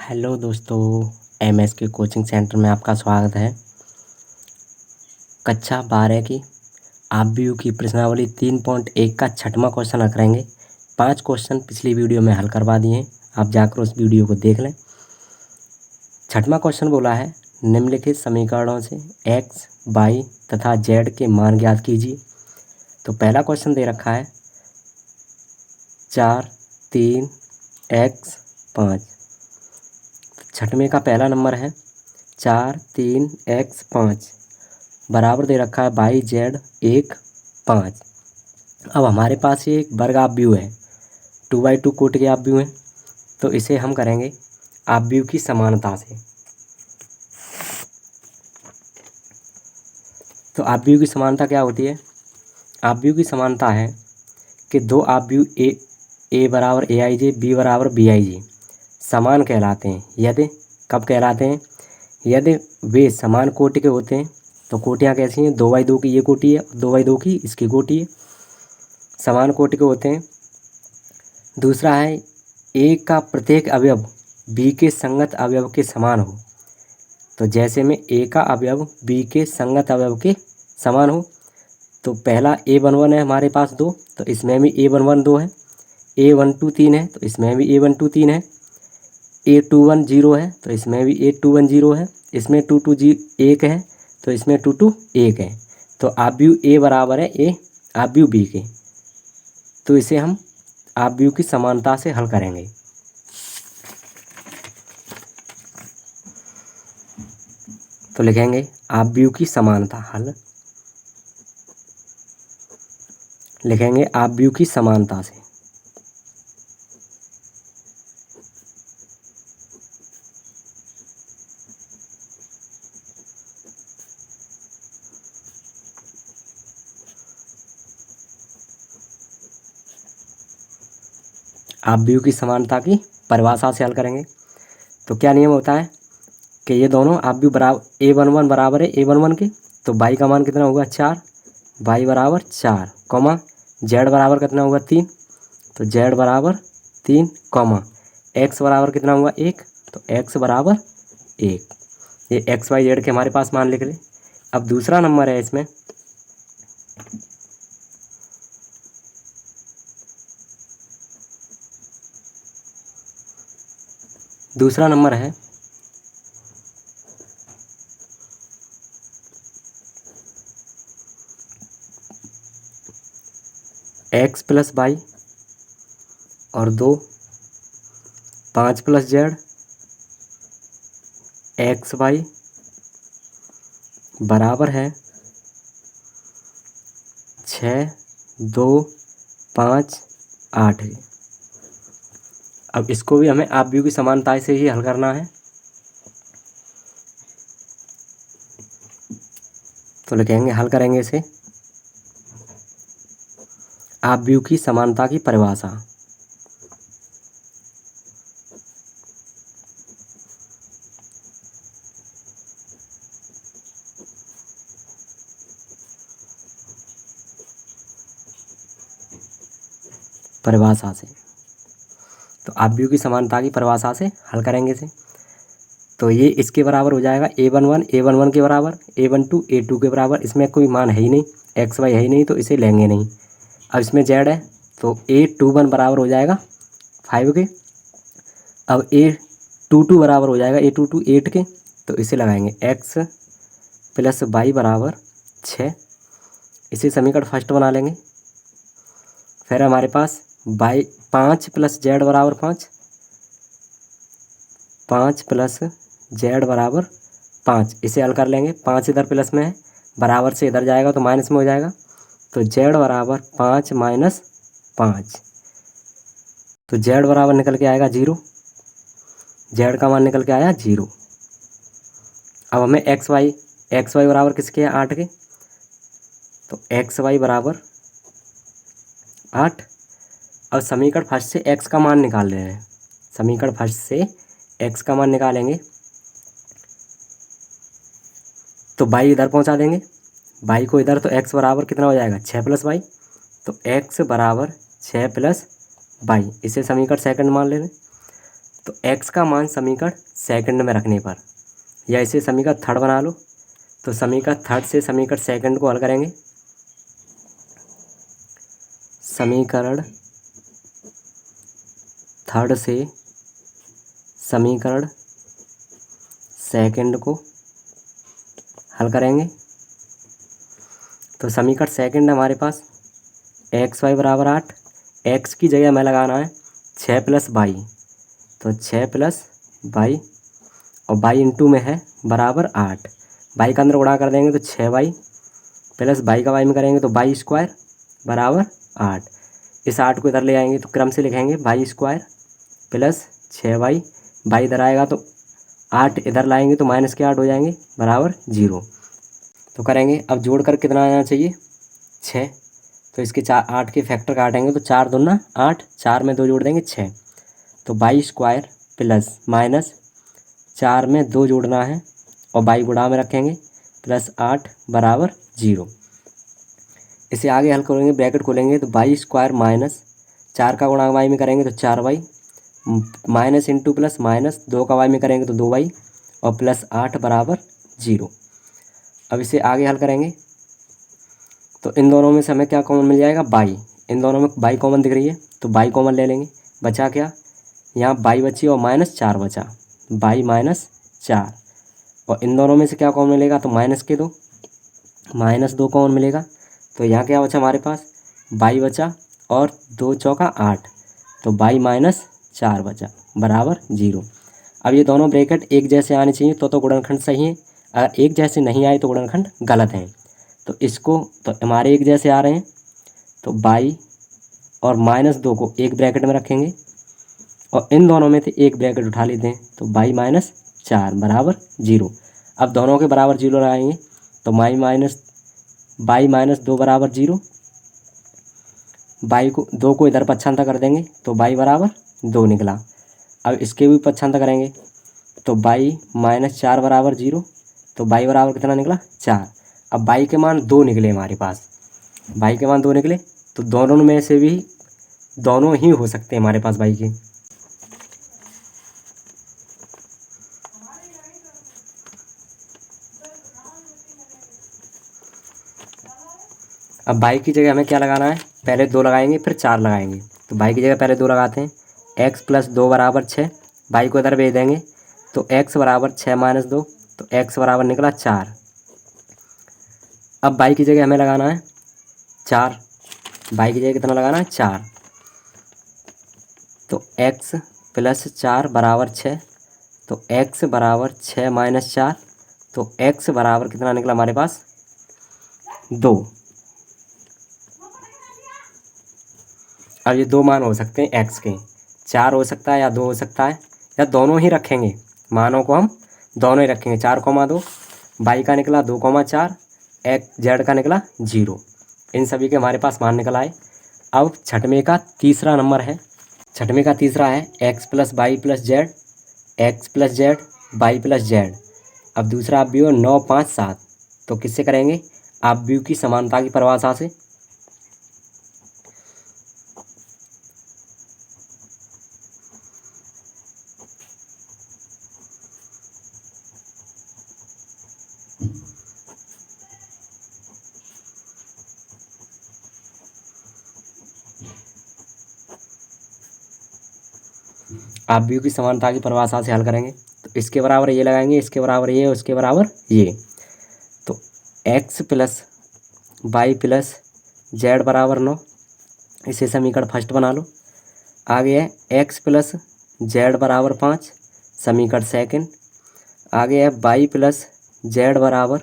Hello दोस्तों, MS के coaching centre में आपका स्वागत है। कक्षा 12 की आबीयू की प्रश्नावली 3.1 का छठवां क्वेश्चन हल करेंगे। 5 क्वेश्चन पिछली वीडियो में हल करवा दिए हैं, आप जाकर उस वीडियो को देख लें। छठवां क्वेश्चन बोला है, निम्नलिखित समीकरणों से एक्स, वाई तथा जेड के मान ज्ञात कीजिए। तो पहला क्वेश्चन दे रखा है 4, 3, एक्स 5। छठवें का पहला नंबर है 4, 3, एक्स 5 बराबर दे रखा है वाई जेड 1, 5। अब हमारे पास ये एक वर्ग आव्यूह है, 2/2 कोटि के आव्यूह है, तो इसे हम करेंगे आव्यूह की समानता से। तो आव्यूह की समानता क्या होती है? आव्यूह की समानता है कि दो आव्यूह ए बराबर ए आई जे, बी बराबर बी आई जे समान कहलाते हैं। यदि कब कहलाते हैं? यदि वे समान कोटि के होते हैं। तो कोटियाँ कैसी हैं? 2/2 की ये कोटि है, 2/2 की इसकी कोटि है, समान कोटि के होते हैं। दूसरा है ए का प्रत्येक अवयव बी के संगत अवयव के समान हो। तो जैसे में ए का अवयव बी के संगत अवयव के समान हो, तो पहला A11 है हमारे पास 2, तो इसमें भी A11 2 है। A12 3 है, तो इसमें भी A12 3 है। A21 0 है, तो इसमें भी A21 0 है। इसमें 22 1 है, तो इसमें 22 1 है। तो आव्यूह ए बराबर है ए आव्यूह बी के। तो इसे हम आव्यूह की समानता से हल करेंगे। तो लिखेंगे आव्यूह की समानता, हल लिखेंगे आव्यूह की समानता से। आव्यूह की समानता की परिभाषा से हल करेंगे। तो क्या नियम होता है कि ये दोनों आव्यूह बराबर A11 बराबर है A11 के, तो बाई का मान कितना होगा 4, बाई बराबर 4, कॉमा जेड बराबर कितना होगा 3, तो जेड बराबर 3, कॉमा एक्स बराबर कितना हुआ 1, तो एक्स बराबर 1। ये एक्स वाई जेड के हमारे पास मान लिख ले। अब दूसरा नंबर है इसमें, दूसरा नंबर है एक्स प्लस वाई और 2, 5 प्लस जेड एक्स वाई बराबर है 6, 2, 5, 8 है। अब इसको भी हमें आव्यूह की समानता से ही हल करना है। तो लिखेंगे, हल करेंगे इसे आव्यूह की समानता की परिभाषा। परिभाषा से, तो आव्यूह की समानता की परिभाषा से हल करेंगे इसे। तो ये इसके बराबर हो जाएगा A11 के बराबर, A12 A2 के बराबर। इसमें कोई मान है ही नहीं, एक्स वाई है ही नहीं, तो इसे लेंगे नहीं। अब इसमें जेड है, तो A21 बराबर हो जाएगा 5 के। अब A22 बराबर हो जाएगा A22 8 के, तो इसे लगाएंगे एक्स प्लस वाई बराबर 6। इसे समीकरण फर्स्ट बना लेंगे। फिर हमारे पास बाई 5 प्लस जेड बराबर 5, 5 प्लस जेड बराबर 5। इसे हल कर लेंगे। 5 इधर प्लस में है, बराबर से इधर जाएगा तो माइनस में हो जाएगा। तो जेड बराबर 5 माइनस 5, तो जेड बराबर निकल के आएगा 0। जेड का मान निकल के आया 0। अब हमें एक्स वाई बराबर किसके है 8 के, तो एक्स वाई बराबर 8। अब समीकरण फर्स्ट से एक्स का मान निकाल रहे हैं। समीकरण फर्स्ट से एक्स का मान निकालेंगे तो बाई इधर पहुंचा देंगे, बाई को इधर, तो एक्स बराबर कितना हो जाएगा 6 प्लस बाई, तो एक्स बराबर 6 प्लस बाई। इसे समीकरण सेकंड मान लेंगे। तो x का मान समीकरण सेकंड में रखने पर, या इसे समीकरण थर्ड बना लो। तो समीकरण थर्ड से समीकरण सेकंड को हल करेंगे। समीकरण थर्ड से समीकरण सेकंड को हल करेंगे। तो समीकरण सेकंड हमारे पास एक्स वाई बराबर 8, एक्स की जगह हमें लगाना है 6 + वाई, तो 6 + वाई और वाई इंटू में है बराबर 8। वाई का अंदर गुणा कर देंगे तो 6y प्लस वाई का वाई में करेंगे तो वाई स्क्वायर बराबर 8। इस 8 को इधर ले आएंगे तो क्रम से लिखेंगे Y square plus 6y, Y इधर आएगा तो 8 इधर लाएंगे तो माइनस के 8 हो जाएंगे बराबर 0। तो करेंगे अब जोड़ कर कितना आना चाहिए 6। तो इसके 8 के फैक्टर काटेंगे तो 4 दूना 8, 4 में 2 जोड़ देंगे 6। तो वाई स्क्वायर प्लस माइनस 4 में 2 जोड़ना है और वाई गुणा में रखेंगे प्लस 8 बराबर 0। इसे आगे हल करेंगे, ब्रैकेट खोलेंगे तो वाई स्क्वायर माइनस 4 का गुणा वाई में करेंगे तो 4y, minus into plus minus 2 का वाई में करेंगे तो 2y और प्लस 8 बराबर 0। अब इसे आगे हल करेंगे तो इन दोनों में से हमें क्या कॉमन मिल जाएगा बाई। इन दोनों में बाई कॉमन दिख रही है तो बाई कॉमन ले लेंगे। बचा क्या, यहाँ बाई बची और माइनस 4 बचा, बाई माइनस 4। और इन दोनों में से क्या कॉमन मिलेगा तो माइनस के 2, माइनस 2 कॉमन मिलेगा। तो यहाँ क्या बचा हमारे पास बाई बचा और 2 चौका 8, तो बाई माइनस 4 बचा बराबर 0। अब ये दोनों ब्रैकेट एक जैसे आने चाहिए तो गुणनखंड सही है। अगर एक जैसे नहीं आए तो गुणनखंड गलत है। तो इसको तो हमारे एक जैसे आ रहे हैं तो बाई और माइनस 2 को एक ब्रैकेट में रखेंगे और इन दोनों में से एक ब्रैकेट उठा लेते हैं तो बाई माइनस 4 बराबर 0। अब दोनों के बराबर 0 लगाएंगे तो बाई माइनस 2 बराबर 0। बाई को 2 को इधर पक्षांतर कर देंगे तो बाई बराबर 2 निकला। अब इसके भी पक्षांतर करेंगे तो बाई माइनस 4 बराबर 0, तो बाई बराबर कितना निकला 4। अब बाई के मान 2 निकले हमारे पास, बाई के मान 2 निकले तो दोनों में से भी दोनों ही हो सकते हैं हमारे पास बाई के। अब बाई की जगह हमें क्या लगाना है, पहले 2 लगाएंगे फिर 4 लगाएंगे। तो बाई की जगह पहले 2 लगाते हैं, x + 2 बराबर 6, बाई को इधर भेज देंगे तो x बराबर 6 - 2, तो x बराबर निकला 4। अब बाई की जगह हमें लगाना है 4, बाई की जगह कितना लगाना है 4, तो x + 4 बराबर 6, तो x बराबर 6 - 4, तो x बराबर कितना निकला हमारे पास 2। अब ये 2 मान हो सकते हैं x के, 4 हो सकता है या 2 हो सकता है, या दोनों ही रखेंगे, मानों को हम दोनों ही रखेंगे। 4,2 बाई का निकला 2,4, x जेड का निकला 0। इन सभी के हमारे पास मान निकल आए। अब छठवें का तीसरा नंबर है, छठवें का तीसरा है x + y + z, x + z y + z. अब दूसरा अवयव 9, 5, 7, तो किससे करेंगे, अवयव की समानता की परिभाषा से। अवयव की समानता की परिभाषा से हल करेंगे तो इसके बराबर ये लगाएंगे, इसके बराबर ये, उसके बराबर ये। तो x + वाई + जेड बराबर 9, इसे समीकरण फर्स्ट बना लो। आगे है x + जेड बराबर 5, समीकरण सेकंड। आगे है वाई + जेड बराबर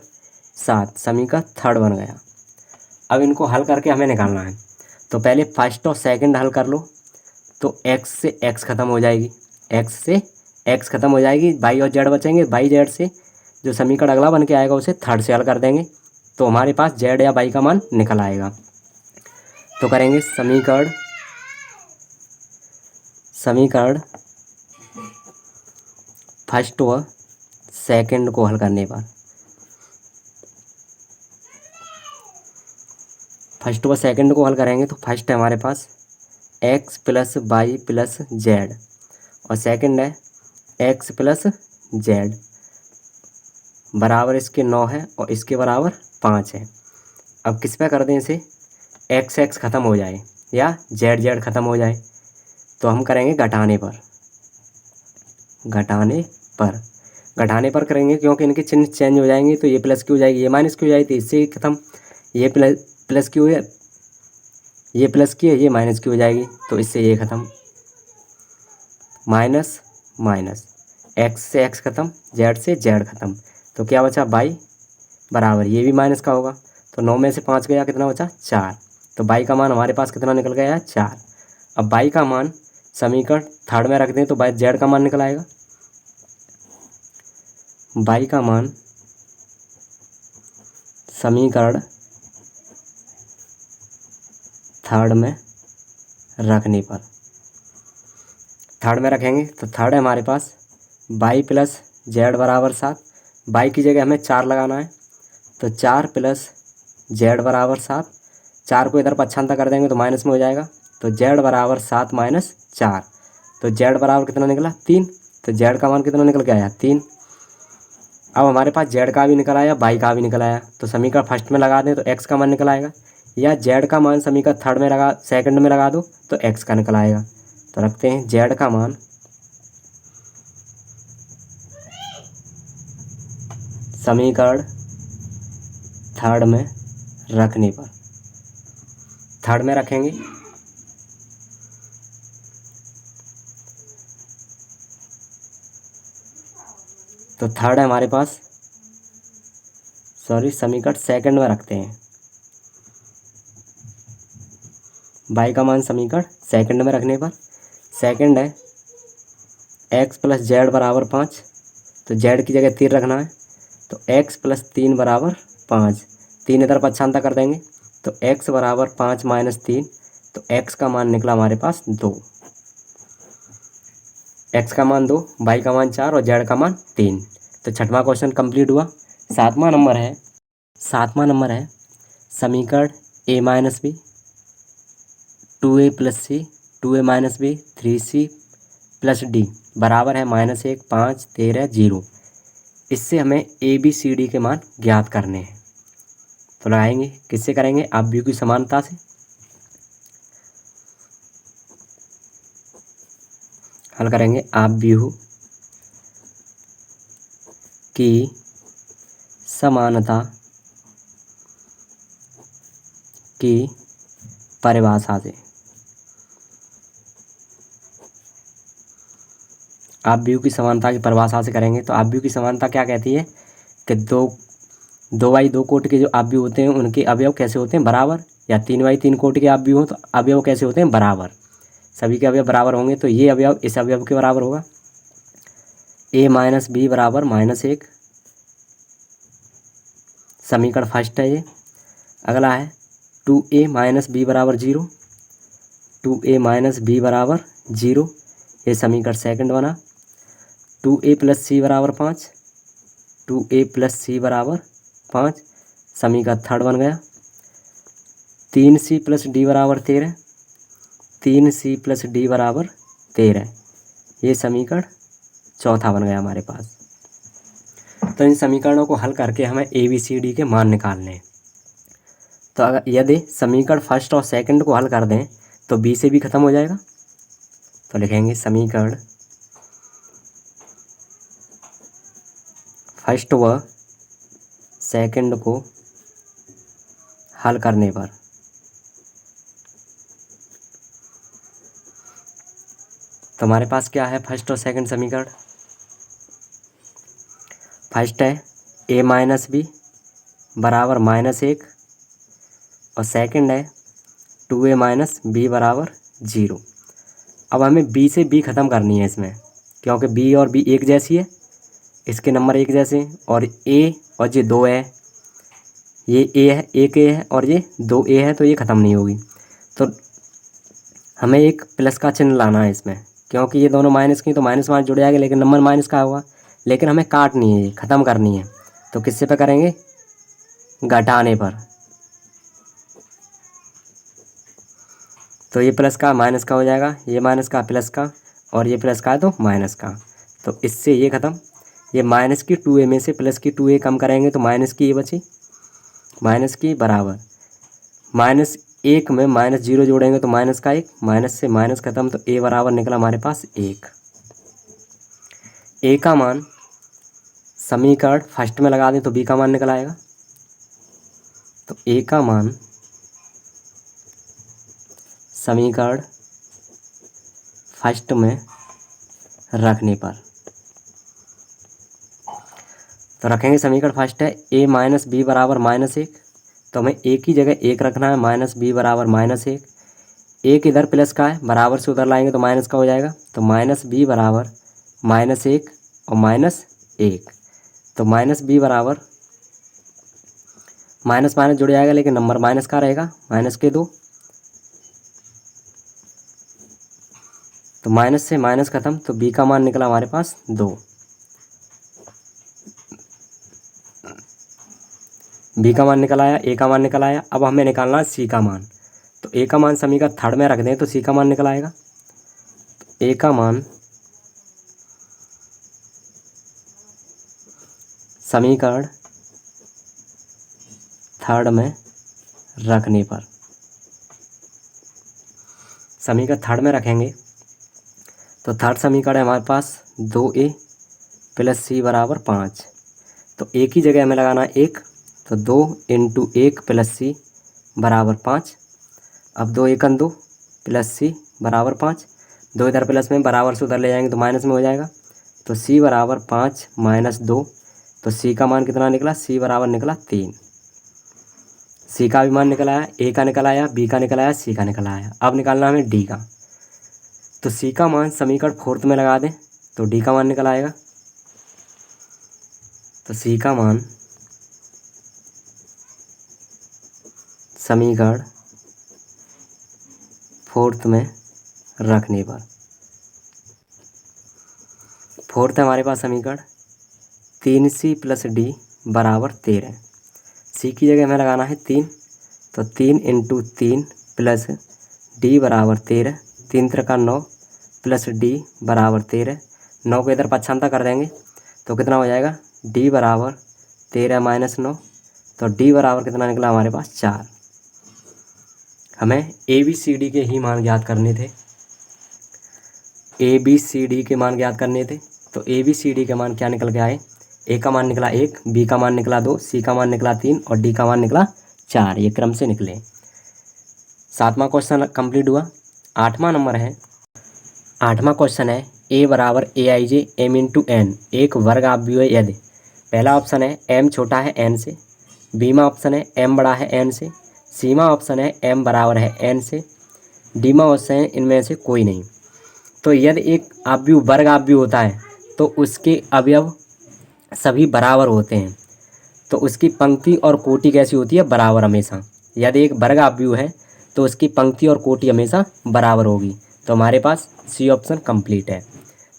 7, समीकरण थर्ड बन गया। अब इनको हल करके हमें निकालना है, तो पहले फर्स्ट और सेकंड हल कर लो। तो x से x ख़त्म हो जाएगी, x से x ख़त्म हो जाएगी, वाई और जेड बचेंगे। वाई जेड से जो समीकरण अगला बन के आएगा उसे थर्ड से हल कर देंगे तो हमारे पास जेड या वाई का मान निकल आएगा। तो करेंगे समीकरण फर्स्ट व सेकंड को हल करने पर, फर्स्ट व सेकंड को हल करेंगे तो फर्स्ट है हमारे पास x + वाई + जेड और सेकंड है एक्स प्लस जेड बराबर इसके 9 है और इसके बराबर 5 है। अब किस पे कर दें इसे, एक्स एक्स ख़त्म हो जाए या जेड जेड ख़त्म हो जाए, तो हम करेंगे घटाने पर। घटाने पर घटाने पर करेंगे क्योंकि इनके चिन्ह चेंज हो जाएंगे, तो ये प्लस की हो जाएगी, ये माइनस की हो जाएगी, तो इससे ख़त्म। ये प्लस की हो जाए, ये प्लस की है, ये माइनस की हो जाएगी, तो इससे ये ख़त्म। माइनस माइनस, एक्स से एक्स ख़त्म, जेड से जेड ख़त्म, तो क्या बचा बाई बराबर, ये भी माइनस का होगा, तो 9 में से 5 गया, कितना बचा 4। तो बाई का मान हमारे पास कितना निकल गया है 4। अब बाई का मान समीकरण थर्ड में रख दें तो बाई जेड का मान निकल आएगा। बाई का मान समीकरण थर्ड में रखने पर, थर्ड में रखेंगे तो थर्ड है हमारे पास बाई प्लस जेड बराबर 7। बाई की जगह हमें 4 लगाना है, तो 4 प्लस जेड बराबर 7। 4 को इधर पक्षांतर कर देंगे तो माइनस में हो जाएगा, तो जेड बराबर 7 माइनस 4, तो जेड बराबर कितना निकला 3। तो जेड का मान कितना निकल के आया 3। अब हमारे पास जेड का भी निकल आया, बाई का भी निकल आया, तो समीकरण फर्स्ट में लगा दें तो एक्स का मान निकल आएगा, या जेड का मान समीकरण थर्ड में लगा, सेकंड में लगा दो तो एक्स का निकल आएगा। तो रखते हैं जेड का मान समीकरण थर्ड में रखने पर, थर्ड में रखेंगे तो थर्ड है हमारे पास, सॉरी समीकरण सेकंड में रखते हैं। बाई का मान समीकरण सेकंड में रखने पर, सेकंड है एक्स प्लस जेड बराबर 5, तो जेड की जगह 3 रखना है, तो एक्स प्लस 3 बराबर 5। 3 इधर पक्षांतर कर देंगे तो एक्स बराबर 5 माइनस 3, तो एक्स का मान निकला हमारे पास 2। एक्स का मान 2, बाई का मान 4 और जेड का मान 3। तो छठवां क्वेश्चन कंप्लीट हुआ। सातवां नंबर है समीकरण a minus b 2a plus c 2a minus b 3c plus d बराबर है -1 5 13 0। इससे हमें ए बी सी डी के मान ज्ञात करने हैं। तो लगाएंगे, किससे करेंगे, अपव्यय की समानता से। हल करेंगे अपव्यय की समानता की परिभाषा से। अपव्यय की समानता की परिभाषा से करेंगे, तो अपव्यय की समानता क्या कहती है कि दो बाई 2 कोटि के जो अवयव होते हैं उनके अवयव कैसे होते हैं बराबर, या 3 बाई 3 कोटि के अवयव हो तो अवयव कैसे होते हैं बराबर, सभी के अवयव बराबर होंगे, तो ये अवयव इस अवयव के बराबर होगा। a माइनस बी बराबर -1, समीकरण फर्स्ट है ये। अगला है 2a माइनस बी बराबर 0, 2a माइनस बी बराबर 0, ये समीकरण सेकंड बना। 2a प्लस सी बराबर 5, 2a प्लस सी बराबर 5, समीकरण थर्ड बन गया। 3c प्लस डी बराबर 13, 3c प्लस डी बराबर 13, ये समीकरण चौथा बन गया हमारे पास। तो इन समीकरणों को हल करके हमें ए बी सी डी के मान निकालने हैं। तो अगर यदि समीकरण फर्स्ट और सेकंड को हल कर दें तो बी से भी खत्म हो जाएगा, तो लिखेंगे समीकरण फर्स्ट व सेकंड को हल करने पर तो हमारे पास क्या है फर्स्ट और सेकंड समीकरण। फर्स्ट है a माइनस बी बराबर -1 और सेकंड है 2a माइनस बी बराबर 0। अब हमें b से b ख़त्म करनी है इसमें, क्योंकि b और b एक जैसी है, इसके नंबर एक जैसे हैं, और a और ये 2 है, ये a है, एक a है और ये 2a है, तो ये ख़त्म नहीं होगी। तो हमें एक प्लस का चिन्ह लाना है इसमें, क्योंकि ये दोनों माइनस की तो माइनस माइनस जुड़ जाएगा, लेकिन नंबर माइनस का होगा, लेकिन हमें काटनी है, ये ख़त्म करनी है। तो किससे पे करेंगे, घटाने पर। तो ये प्लस का माइनस का हो जाएगा, ये माइनस का प्लस का, और ये प्लस का है तो माइनस का। तो इससे ये ख़त्म। ये माइनस की 2a में से प्लस की 2a कम करेंगे तो माइनस की ये बची, माइनस की बराबर माइनस एक में माइनस जीरो जोड़ेंगे तो माइनस का एक, माइनस से माइनस खत्म तो a बराबर निकला हमारे पास एक। a का मान समीकरण फर्स्ट में लगा दें तो b का मान निकल आएगा। तो a का मान समीकरण फर्स्ट में रखने पर, तो रखेंगे समीकरण फर्स्ट है a माइनस बी बराबर माइनस एक, तो हमें a की जगह एक रखना है, माइनस बी बराबर माइनस एक। एक इधर प्लस का है, बराबर से उधर लाएंगे तो माइनस का हो जाएगा, तो माइनस बी बराबर माइनस एक और माइनस एक। तो माइनस बी बराबर माइनस माइनस जुड़ जाएगा लेकिन नंबर माइनस का रहेगा, माइनस के दो। तो माइनस से माइनस खत्म तो बी का मान निकला हमारे पास दो। बी का मान निकल आया, ए का मान निकल आया। अब हमें निकालना है सी का मान। तो ए का मान समीकरण थर्ड में रख दें तो सी का मान निकल आएगा। ए का मान समीकरण थर्ड में रखने पर, समीकरण थर्ड में रखेंगे तो थर्ड समीकरण है हमारे पास 2a प्लस सी बराबर 5। तो ए की जगह हमें लगाना है एक, तो 2 इंटू एक प्लस सी बराबर 5। अब 2 एकन 2 प्लस सी बराबर 5, दो इधर प्लस में बराबर से उधर ले जाएंगे तो माइनस में हो जाएगा। तो सी बराबर 5 माइनस 2, तो सी का मान कितना निकला, सी बराबर निकला 3। सी का भी मान निकल आया, ए का निकल आया, बी का निकल आया, सी का निकल आया। अब निकालना हमें डी का। तो सी का मान समीकरण फोर्थ में लगा दें तो डी का मान निकल आएगा। तो सी का मान समीकरण फोर्थ में रखने पर, फोर्थ है हमारे पास समीकरण 3c प्लस डी बराबर 13। सी की जगह हमें लगाना है 3, तो 3 इंटू 3 प्लस डी बराबर 13, 3 त्रिका 9 प्लस डी बराबर 13। 9 को इधर पछानता कर देंगे तो कितना हो जाएगा, डी बराबर 13 माइनस 9, तो डी बराबर कितना निकला हमारे पास 4। हमें ए बी सी डी के ही मान ज्ञात करने थे, ए बी सी डी के मान ज्ञात करने थे। तो ए बी सी डी के मान क्या निकल के आए, ए का मान निकला 1, बी का मान निकला 2, सी का मान निकला 3 और डी का मान निकला 4। ये क्रम से निकले। सातवां क्वेश्चन कंप्लीट हुआ। आठवां नंबर है, आठवां क्वेश्चन है ए बराबर ए आई जे एम इंटू एन एक वर्ग अवयव यदि। पहला ऑप्शन है एम छोटा है एन से, बीमा ऑप्शन है एम बड़ा है एन से, सीमा ऑप्शन है एम बराबर है एन से, डीमा ऑप्शन है इनमें से कोई नहीं। तो यदि एक अवयव वर्ग अवयव होता है तो उसके अवयव सभी बराबर होते हैं, तो उसकी पंक्ति और कोटि कैसी होती है, बराबर हमेशा। यदि एक वर्ग अवयव है तो उसकी पंक्ति और कोटि हमेशा बराबर होगी। तो हमारे पास सी ऑप्शन कंप्लीट है,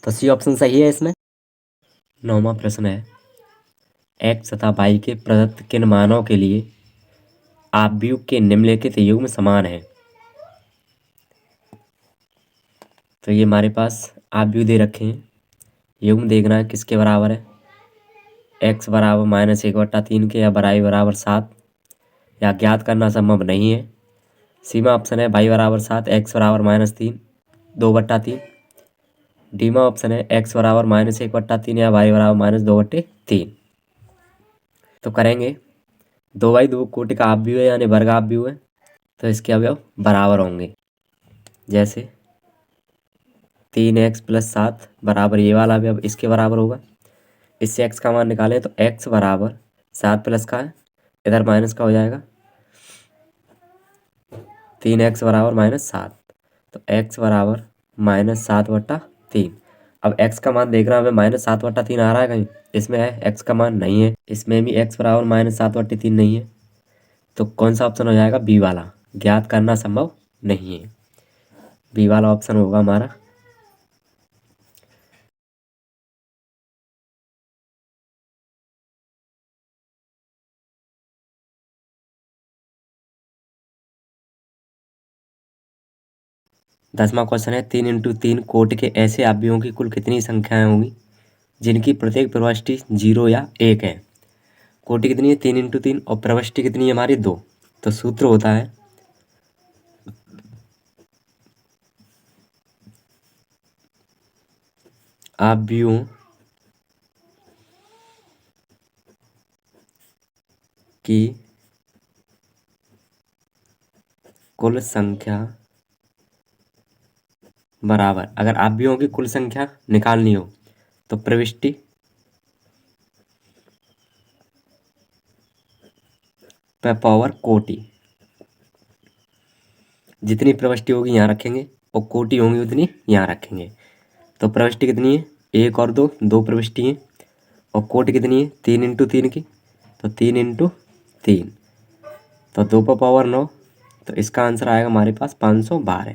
तो सी ऑप्शन सही है इसमें। नौवां प्रश्न है, एक्स तथा वाई के प्रदत्त किन मानों के लिए आव्यूह के निम्नलिखित युग्म समान है। तो ये हमारे पास आव्यूह दे रखे हैं, युग्म देखना है किसके बराबर है, एक्स बराबर माइनस 1/3 के या बराई बराबर 7, या ज्ञात करना संभव नहीं है। सीमा ऑप्शन है वाई बराबर 7, एक्स बराबर -3 2/3। डीमा ऑप्शन है एक्स बराबर -1/3 या वाई बराबर -2/3। तो करेंगे 2/2 कोटि का अवयव है यानी वर्ग अवयव है, तो इसके अवयव बराबर होंगे। जैसे 3x + 7 बराबर ये वाला अवयव इसके बराबर होगा। इससे x का मान निकालें तो x बराबर 7 प्लस का है, इधर माइनस का हो जाएगा, 3x बराबर -7, तो x बराबर -7/3। अब x का मान देखना हमें -7/3 आ रहा है कहीं, इसमें है x का मान नहीं है, इसमें भी x बराबर -7/3 नहीं है। तो कौन सा ऑप्शन हो जाएगा, बी वाला, ज्ञात करना संभव नहीं है। बी वाला ऑप्शन होगा हमारा। 10वां क्वेश्चन है 3 × 3 कोटि के ऐसे अवयवों की कुल कितनी संख्याएं होंगी जिनकी प्रत्येक प्रविष्टि 0 या 1 है। कोटि कितनी है 3 × 3 और प्रविष्टि कितनी है हमारी 2। तो सूत्र होता है अवयवों की कुल संख्या बराबर, अगर अवयवों की कुल संख्या निकालनी हो तो प्रविष्टि पे पावर कोटि, जितनी प्रविष्टि होगी यहाँ रखेंगे और कोटि होंगी उतनी यहाँ रखेंगे। तो प्रविष्टि कितनी है 1 और 2, 2 प्रविष्टि है और कोटि कितनी है 3 × 3 की, तो 3 × 3 तो 2 पर पावर 9। तो इसका आंसर आएगा हमारे पास 512।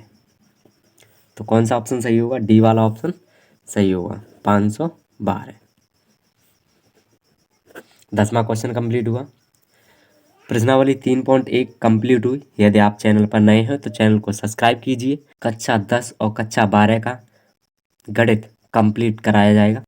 तो कौन सा ऑप्शन सही होगा, डी वाला ऑप्शन सही होगा 512। 10वां क्वेश्चन कंप्लीट हुआ। प्रश्नावली 3.1 कंप्लीट हुई। यदि आप चैनल पर नए हैं तो चैनल को सब्सक्राइब कीजिए। कक्षा 10 और कक्षा 12 का गणित कंप्लीट कराया जाएगा।